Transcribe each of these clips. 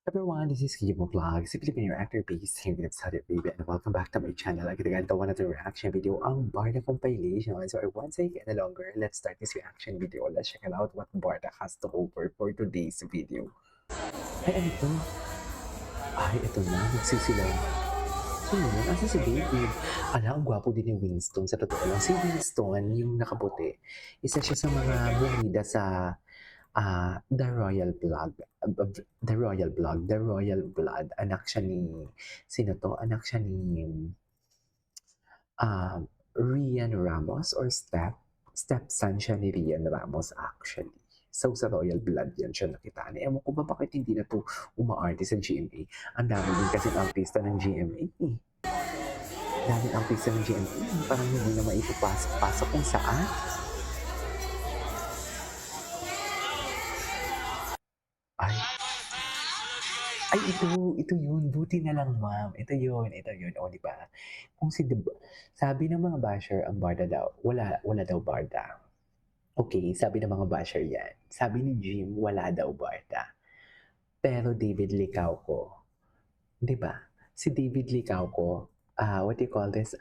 Everyone, this is Kibo Vlog, si Filipino actor based here in Saudi Arabia, and welcome back to my channel. Again, one of the reaction video ang Barda compilation. So I won't say any longer, let's start this reaction video. Let's check it out what Barda has to offer for today's video. Ay, ano to? Ay, ito na, nagsisilaw. Sino yun? Asa si David? Ala, ang gwapo din ni Winston. Sa totoo lang, si Winston, yung nakaputi, isa siya sa mga bumida sa The Royal Blood, The Royal Blood, anak siya ni, sino to? Anak siya ni uh, Rian Ramos or stepson siya ni Rian Ramos actually. So sa Royal Blood yan siya nakitaan. Ewan ko ba bakit hindi na to umaarte sa GMA. Ang dami din kasi artista ng GMA eh. Dami artista ng GMA. Parang hindi na maipapasok kung saan. Ay, ay, ito yun. Buti na lang, ma'am. Ito yun. O, di ba? Kung sabi ng mga basher, ang Barda daw, wala daw Barda. Okay, sabi ng mga basher yan. Sabi ni Jim, wala daw Barda. Pero David Licauco, di ba? Si David Licauco, what do you call this?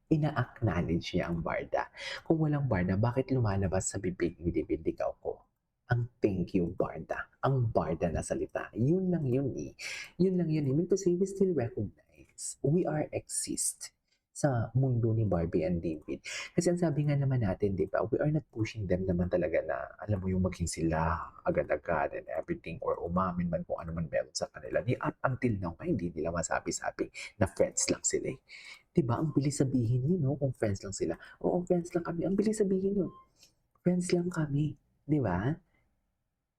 Ina-acknowledge niya ang Barda. Kung walang Barda, bakit lumalabas sa bibig ni David Licauco ang thank you Barda, ang Barda na salita? Yun lang yun eh. Yun lang yun eh. Mean to say, we still recognize, we are exist sa mundo ni Barbie and David. Kasi ang sabi nga naman natin, di ba, we are not pushing them naman talaga na, alam mo yung maging sila agad-agad and everything, or umamin man kung ano man meron sa kanila. Di up until now, hindi nila masabi-sabi na friends lang sila eh. Diba, ang bilis sabihin yun, no? Kung friends lang sila. Oo, friends lang kami. Ang bilis sabihin yun. Friends lang kami. Di ba?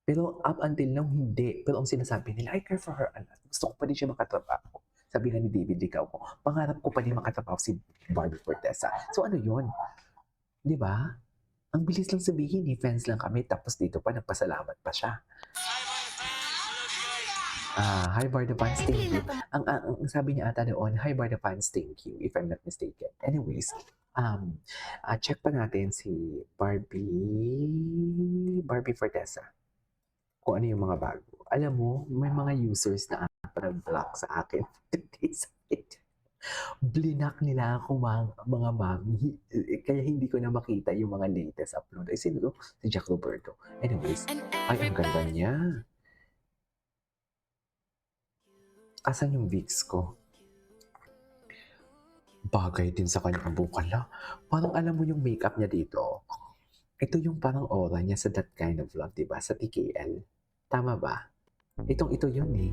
Pero up until now, hindi. Pero ang sinasabi nila, I care for her. Gusto ko pa din siya makatrabaho. Sabi nga ni David Licao ko, pangarap ko pa din makatrabaho si Barbie Fortesa. So ano yun? Di ba? Ang bilis lang sabihin, friends lang kami. Tapos dito pa, nagpasalamat pa siya. Hi Barda fans, thank you. Ang sabi niya ata doon, hi Barda fans, thank you, if I'm not mistaken. Anyways, check pa natin si Barbie Fortesa. Kung ano yung mga bago. Alam mo, may mga users na nag-block sa akin. Blinak nila ako mga mami. Kaya hindi ko na makita yung mga latest upload. Ay, sino to? Si Jack Roberto. Anyways, ay, ang ganda niya. Asan yung Vicks ko? Bagay din sa kanyang bukala. Parang alam mo yung makeup niya dito. Ito yung parang aura niya sa That Kind of Love, diba? Sa TKL. Tama ba? Ito yun eh.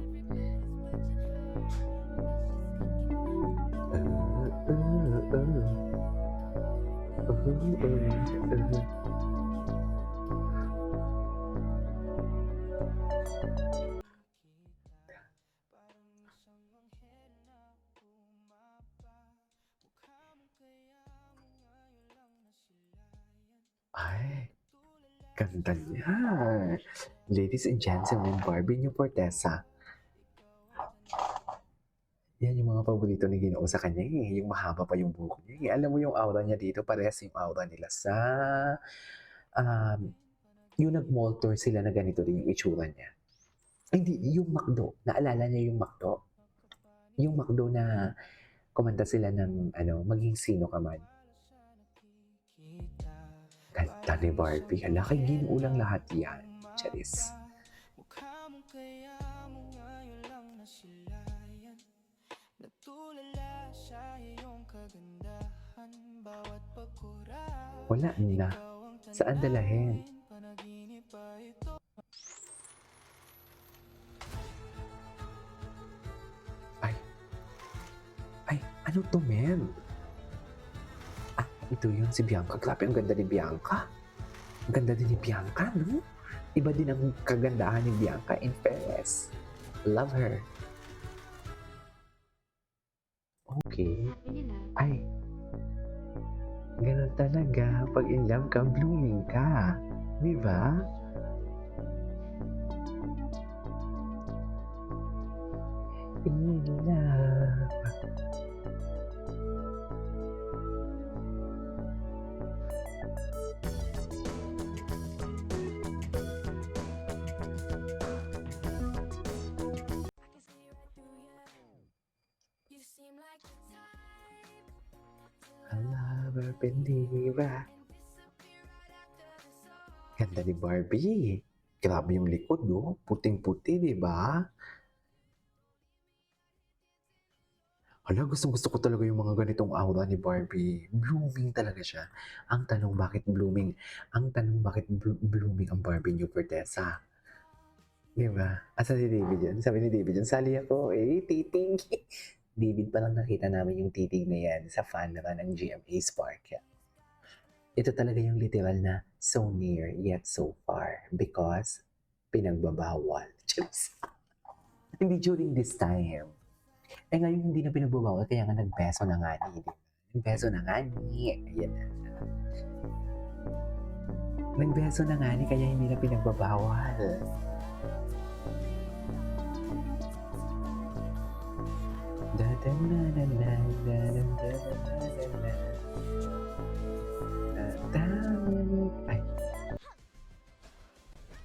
Ay, ganda niya. Ladies and gentlemen, Barbie niyo Fortesa. Yan yung mga paborito ni Ginoo sa kanya eh. Yung mahaba pa yung buhok niya eh. Alam mo yung aura niya dito, parehas yung aura nila sa... yung nag-mall tour sila na ganito din yung itsura niya. Hindi, yung McDo. Naalala niya yung McDo? Yung McDo na kumanta sila ng maging sino ka man. Ganda ni Barbie. Hala, kay Ginoo lang lahat yan. Charis. Wala na. Saan dalahin? Ay, ano to, men? Ito yun, si Bianca. Grabe, ang ganda ni Bianca. Ang ganda din ni Bianca, no? Iba din ang kagandahan ni Bianca in fairness. Love her. Okay. Ay, ganun talaga. Pag in love ka, blooming ka. Di ba? In love. Pendiva. Ganda ni Barbie. Grabe yung likod, no? Puting-puti, di ba? Hala, gustong-gusto ko talaga yung mga ganitong aura ni Barbie. Blooming talaga siya. Ang tanong, bakit blooming? Ang tanong, bakit blooming ang Barbie New Fortesa? Di ba? Asa si David yun? Sabi ni David yun, sali ako, titing. David, palang nakita namin yung titig na yan sa fan naman ng GMA Spark. Ito talaga yung literal na so near yet so far because pinagbabawal. Charis. Hindi during this time. Ngayon hindi na pinagbabawal kaya nga nagbeso na nga ni. Nagbeso na nga ni. Ayan na. Nagbeso na nga ni kaya hindi na pinagbabawal.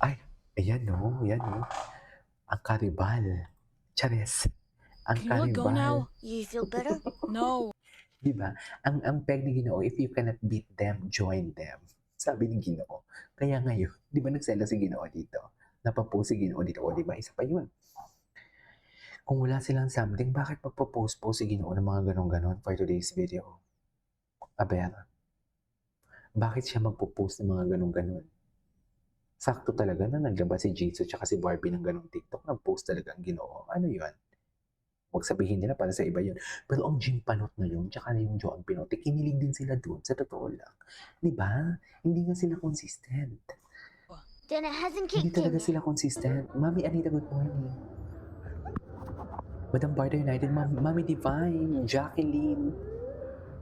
Ay, ayan no, yan no. Ang karibal. Charis. Ang Can you let go karibal. now? You feel better? No. Di ba? Ang peg ni Ginoo, if you cannot beat them, join them. Sabi ni Ginoo. Kaya ngayon, di ba nagsela si Ginoo dito? Napapost si Ginoo dito. O di ba? Isa pa yun. Kung wala silang something, bakit magpo-post si Ginoo ng mga ganon-ganon for today's video? Aber, bakit siya magpo-post ng mga ganon-ganon? Sakto talaga na naglabas si Jisoo tsaka si Barbie ng ganong TikTok. Nag-post talaga ang Ginoo. Ano yun? Huwag sabihin nila para sa iba yun. Pero ang Jim Panot na yun, tsaka na yung Joan Pinote, kinilig din sila dun, sa totoo lang. Di ba? Hindi nga sila consistent. Then it hasn't Hindi kicked talaga in. sila consistent. Mami Anita, good morning. Madam Barda United, Mami Divine, Jacqueline,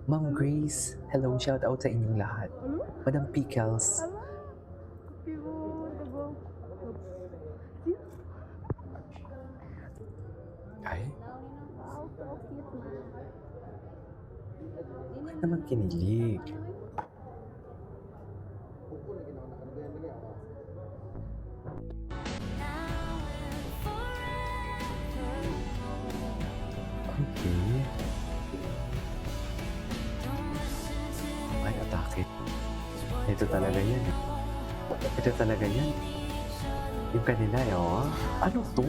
Ma'am Grace, hello, shout out sa inyong lahat. Madam Pickles, ay, bakit naman kinilig? Okay. Ay, atake. Ito talaga yan. Ito talaga yan. Yung kanila, oh. Ano to?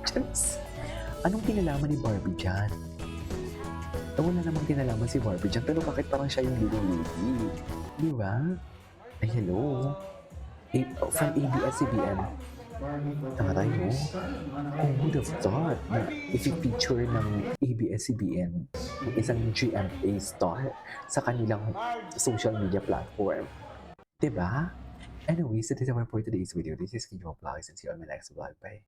Just, anong kinalaman ni Barbie dyan? Wala namang kinalaman si Barbie dyan, pero bakit parang siya yung leading lady? Di ba? Ay, hello. From ABS-CBN. Taray mo. Who would have thought na i-feature ng ABS-CBN yung isang GMA star sa kanilang social media platform? Diba? Anyways, that is our for today's video. This is Kinyo Vlogs and see you on my next vlog. Bye!